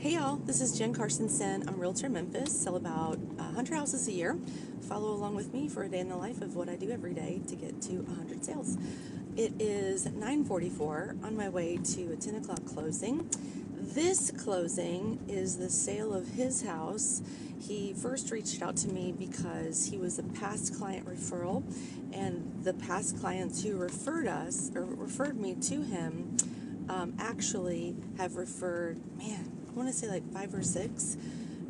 Hey y'all, this is Jen Carsonson. I'm a realtor in Memphis, sell about 100 houses a year. Follow along with me for a day in the life of what I do every day to get to 100 sales. It is 9:44 on my way to a 10 o'clock closing. This closing is the sale of his house. He first reached out to me because he was a past client referral, and the past clients who referred me to him actually have referred, I want to say like 5 or 6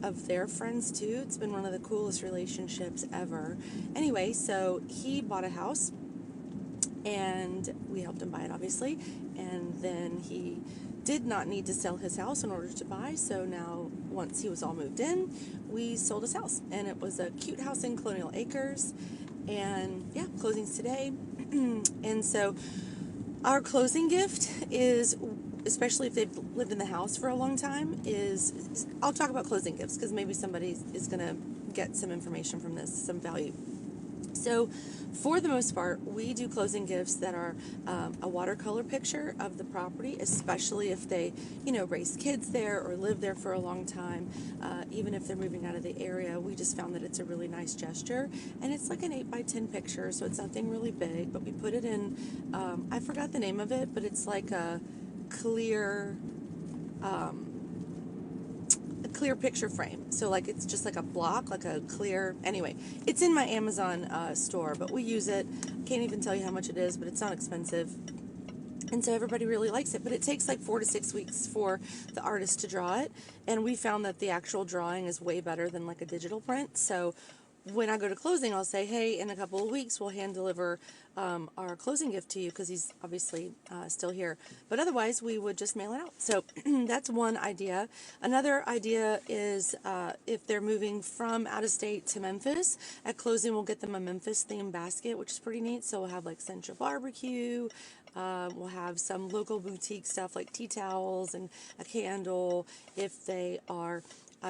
of their friends too. It's been one of the coolest relationships ever. Anyway, so he bought a house and we helped him buy it, obviously. And then he did not need to sell his house in order to buy. So now, once he was all moved in, we sold his house. And it was a cute house in Colonial Acres. And yeah, closing's today. And so our closing gift is, especially if they've lived in the house for a long time, is I'll talk about closing gifts because maybe somebody is going to get some information from this, some value. So for the most part, we do closing gifts that are a watercolor picture of the property, especially if they, raise kids there or live there for a long time. Even if they're moving out of the area, we just found that it's a really nice gesture. And it's like an 8x10 picture, so it's nothing really big, but we put it in, I forgot the name of it, but it's like a clear picture frame. So like it's just like a block, like a clear, anyway, it's in my Amazon store, but we use it. Can't even tell you how much it is, but it's not expensive. And so everybody really likes it, but it takes like 4 to 6 weeks for the artist to draw it. And we found that the actual drawing is way better than like a digital print. So when I go to closing, I'll say, hey, in a couple of weeks, we'll hand deliver our closing gift to you, because he's obviously still here. But otherwise, we would just mail it out. So that's one idea. Another idea is if they're moving from out of state to Memphis, at closing, we'll get them a Memphis themed basket, which is pretty neat. So we'll have like Central Barbecue. We'll have some local boutique stuff like tea towels and a candle. If they are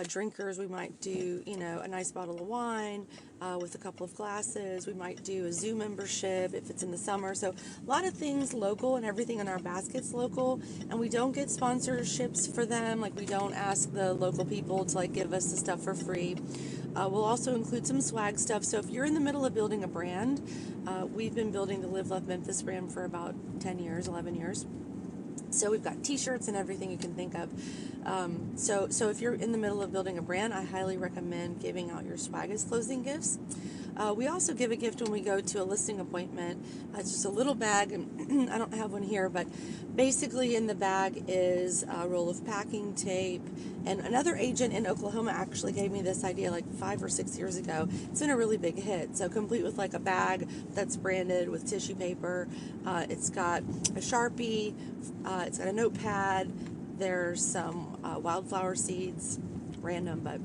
drinkers, we might do, a nice bottle of wine with a couple of glasses. We might do a zoo membership if it's in the summer. So a lot of things local, and everything in our basket's local. And we don't get sponsorships for them. Like, we don't ask the local people to like give us the stuff for free. We'll also include some swag stuff. So if you're in the middle of building a brand, we've been building the Live Love Memphis brand for about 10 years, 11 years. So we've got t-shirts and everything you can think of. So if you're in the middle of building a brand, I highly recommend giving out your swag as closing gifts. We also give a gift when we go to a listing appointment. It's just a little bag, and I don't have one here, but basically in the bag is a roll of packing tape. And another agent in Oklahoma actually gave me this idea like 5 or 6 years ago. It's been a really big hit. So complete with like a bag that's branded with tissue paper. It's got a Sharpie. It's got a notepad. There's some wildflower seeds, random, but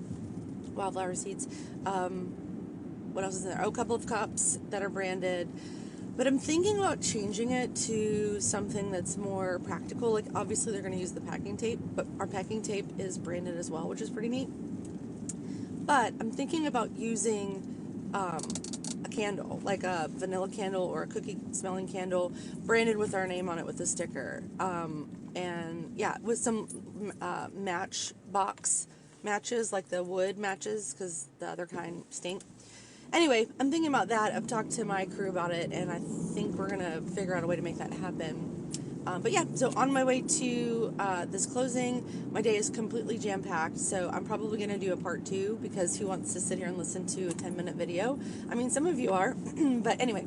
wildflower seeds. What else is in there? Oh, a couple of cups that are branded. But I'm thinking about changing it to something that's more practical. Like, obviously they're going to use the packing tape, but our packing tape is branded as well, which is pretty neat. But I'm thinking about using a candle, like a vanilla candle or a cookie smelling candle, branded with our name on it with a sticker. And yeah, with some matches, like the wood matches, because the other kind stink. Anyway, I'm thinking about that. I've talked to my crew about it, and I think we're going to figure out a way to make that happen. But yeah, so on my way to this closing, my day is completely jam-packed, so I'm probably going to do a part 2, because who wants to sit here and listen to a 10-minute video? I mean, some of you are, but anyway.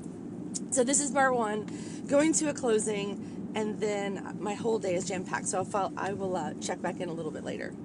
So this is part 1, going to a closing, and then my whole day is jam-packed, so I will check back in a little bit later.